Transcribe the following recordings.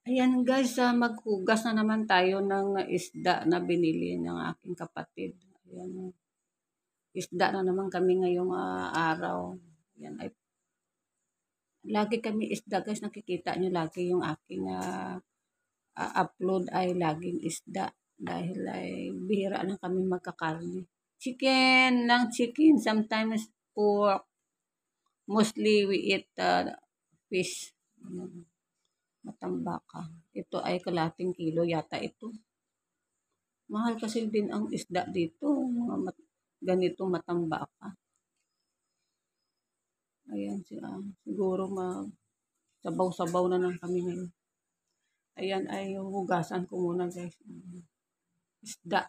Ayan guys, maghugas na naman tayo ng isda na binili ng aking kapatid. Ayan, isda na naman kami ngayong araw. Ayan, ay, lagi kami isda guys, nakikita nyo lagi yung aking upload ay laging isda. Dahil ay bihira lang kami magkakarne. Chicken lang chicken, sometimes pork. Mostly we eat fish. Ayan, matambaka. Ito ay kalating kilo yata ito. Mahal kasi din ang isda dito, mga ganitong matambaka. Ayan siya, siguro sabaw-sabaw na lang kami ngayon. Ayan ay hugasan ko muna guys. Isda.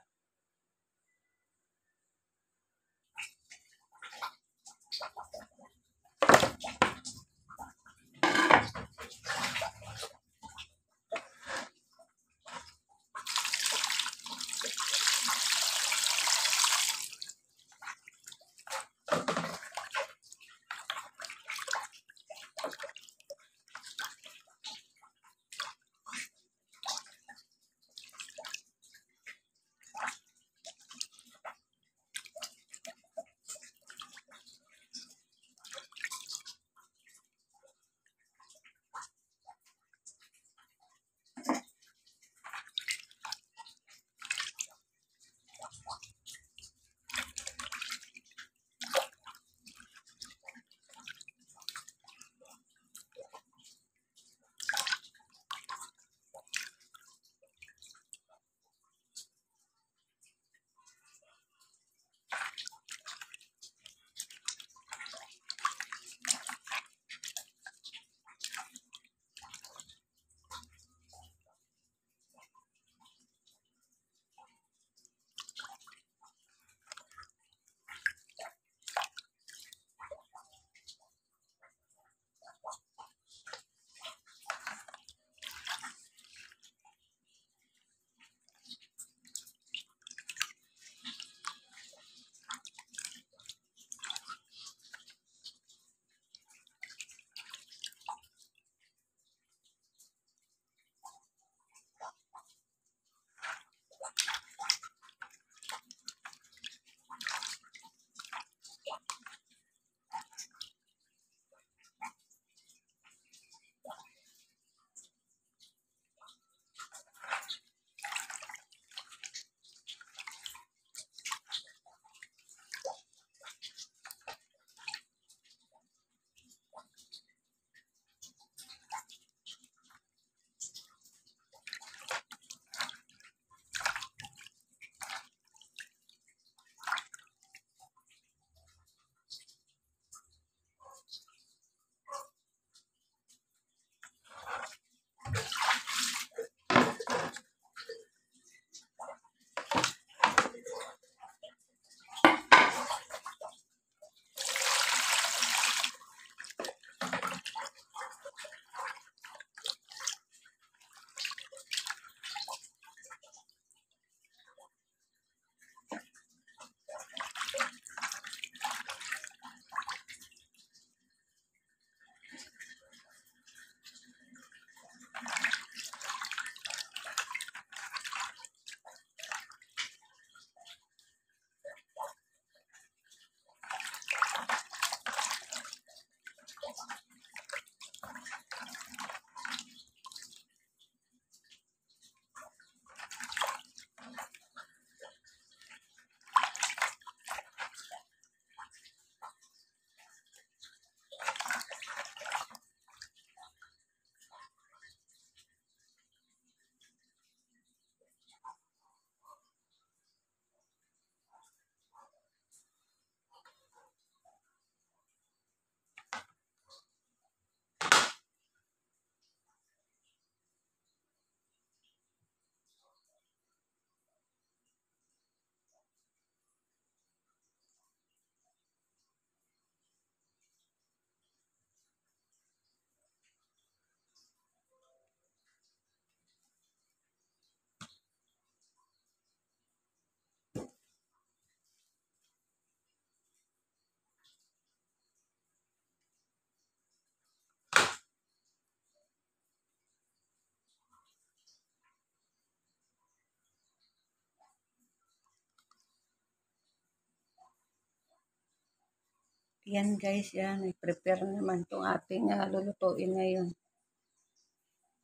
Yan guys, yan. I-prepare naman itong ating lulutuin ngayon.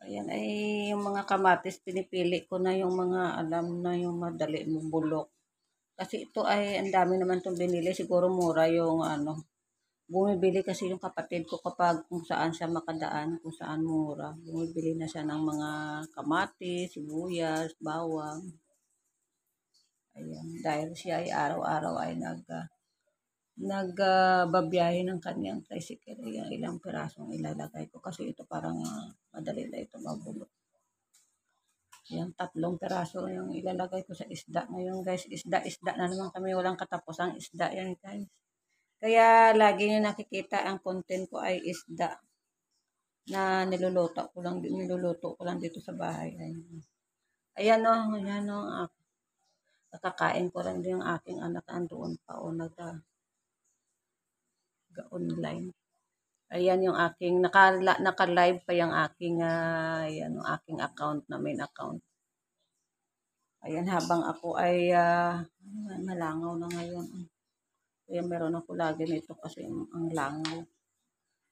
Ayan ay yung mga kamatis, pinipili ko na yung mga alam na yung madali mong bulok. Kasi ito ay ang dami naman itong binili. Siguro mura yung ano. Bumibili kasi yung kapatid ko kapag kung saan siya makadaan, kung saan mura. Bumibili na siya ng mga kamatis, sibuyas, bawang. Ayan. Dahil siya ay araw-araw ay nagbabiyahe ng kanyang tricycle. Ayan, ilang pirasong ilalagay ko. Kasi ito parang madali na ito mabulok. Yan, 3 piraso yung ilalagay ko sa isda ngayon guys. Isda na naman kami. Walang katapusang isda yan guys. Kaya lagi nyo nakikita ang content ko ay isda na niluluto ko lang dito sa bahay. Ayan o, ayan o. Nakakain ko lang din yung aking anak andoon pa o nag-online. Ayan yung aking, naka-live pa yung aking, ayan, yung aking account na main account. Ayan, habang ako ay malangaw na ngayon. Kaya meron ako lagi nito kasi ang langaw.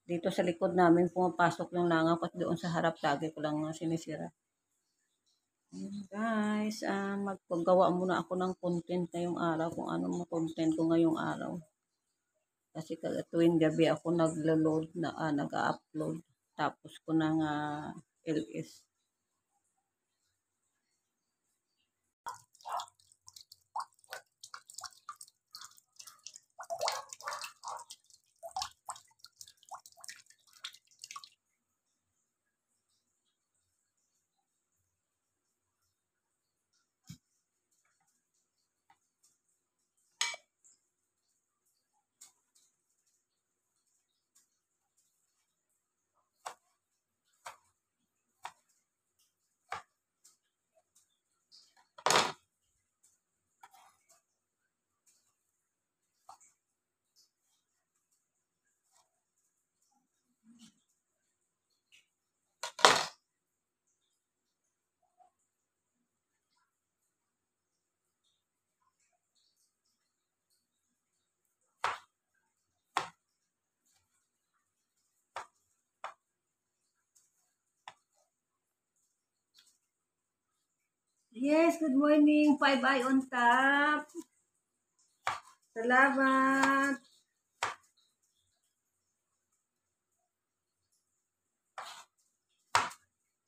Dito sa likod namin pumapasok yung langaw kasi doon sa harap lagi ko lang sinisira. Ayan guys, magpagawa muna ako ng content ngayong araw kung anong content ko ngayong araw. Kasi tuwing gabi ako nag-upload. Tapos ko ng LS. Yes, good morning. 5 eye on top. Salamat.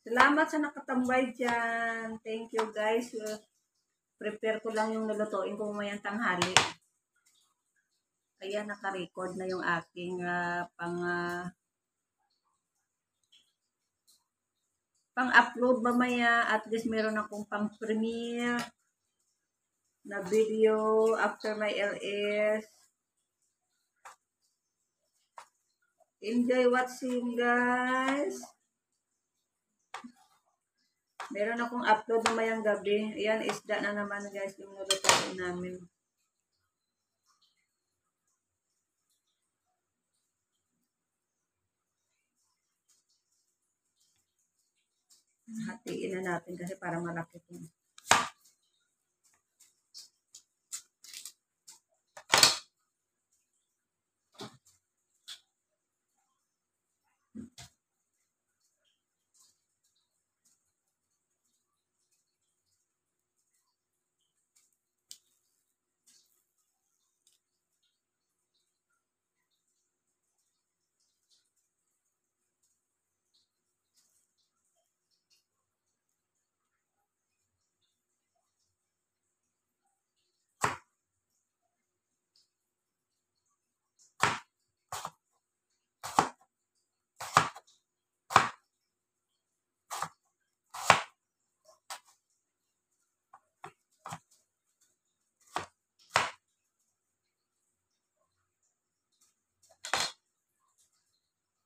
Salamat sa nakatambay dyan. Thank you guys. Prepare ko lang yung lulutuin ko mamayang tanghali. Ayan, naka-record na yung aking pang-upload mamaya. At least meron akong pang-premiere na video after my LS. Enjoy watching guys. Meron akong upload mamayang gabi. Ayan, isda na naman guys yung lulutuin namin. Hatiin na natin kasi para malaki ito.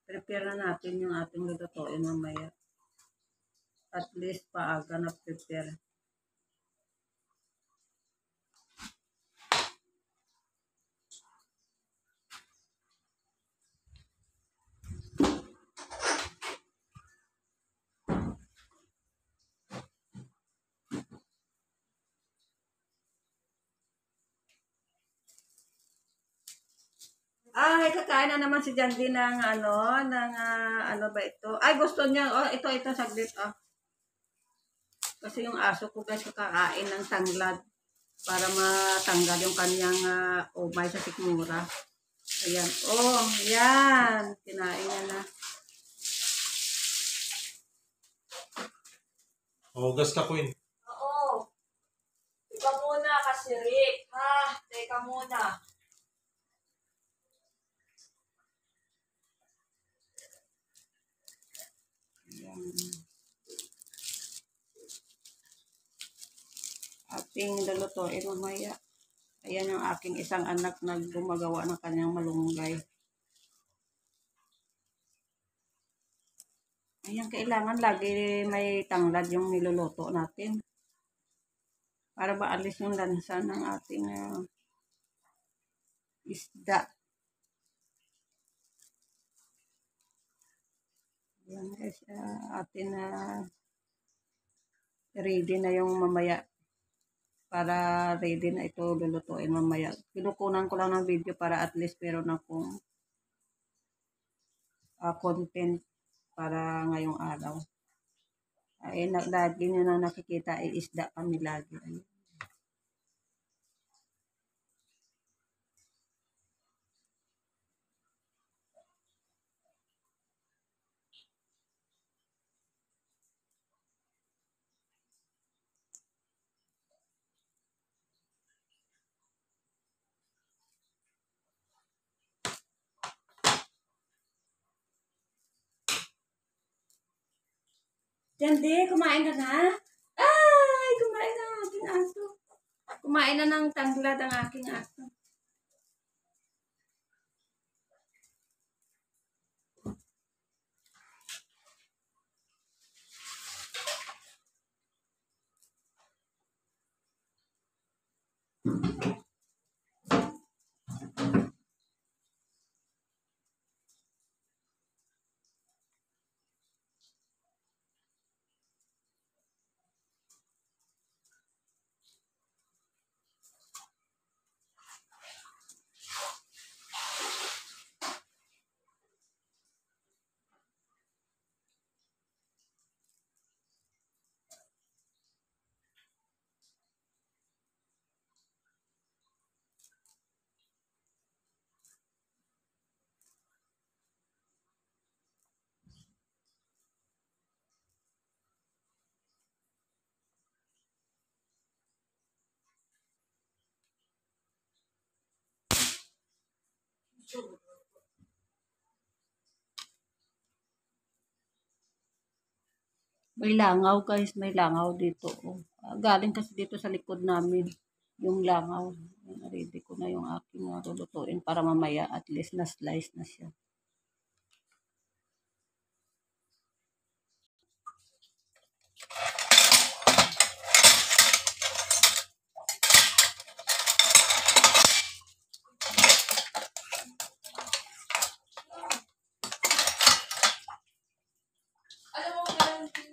Prepare na natin yung ating lulutuin mamaya. At least paaga na prepare. Ay, kakain na naman si Jandy ng ano ba ito? Ay, gusto niya. Oh, ito, saglit. Oh. Kasi yung aso ko guys, kakain ng tanglad para matanggal yung kanyang umay sa sikmura. Ayan. Oh, yan. Kinain niya na. Hugas ka, Queen. Oo. Teka muna kasi Rick. Ha? Teka muna. Ating lulutuin mamaya. Ayan yung aking isang anak na gumagawa ng kanyang malunggay. Ayan, kailangan lagi may tanglad yung niluluto natin. Para maalis yung lansa ng ating isda. Ayan guys, atin na ready na yung mamaya. Para ready na ito lulutuin mamaya. Kinukunan ko lang ng video para at least meron akong content para ngayong araw. Ay, lagi nyo na nakikita ay isda kami lagi. Jandy, kumain ka na? Ay, kumain na ang aking aso. Kumain na ng tanglad ang aking aso. May langaw guys, may langaw dito. Oh. Galing kasi dito sa likod namin yung langaw. Ready ko na yung aking lulutuin para mamaya at least na slice na siya. Alam mo, meron din.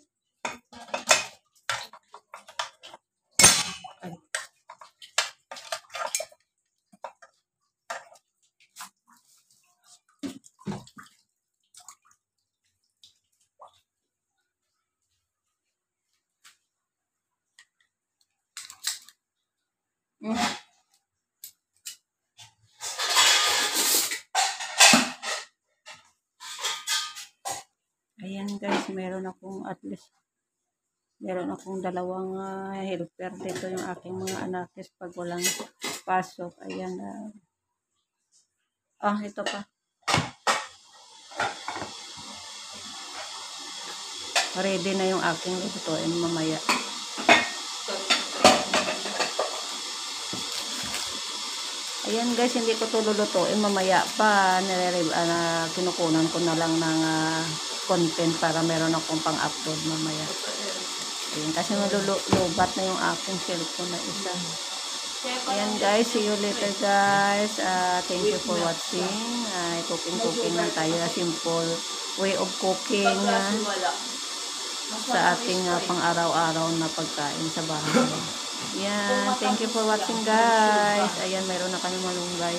Ayan guys, meron akong dalawang helper dito yung aking mga anakis pag walang pasok. Ayan. Ito pa. Ready na yung aking lutuin mamaya. Ayan guys, hindi ko ito lulutuin mamaya pa. Kinukunan ko na lang ng content para meron akong pang-upload mamaya. Ayan, kasi malulubat na yung aking cellphone na isa. Ayan guys, see you later guys. Thank you for watching. Cooking lang tayo. Simple way of cooking sa ating pang-araw-araw na pagkain sa bahay. Yan. Thank you for watching guys. Ayan, mayroon na kami malunggay.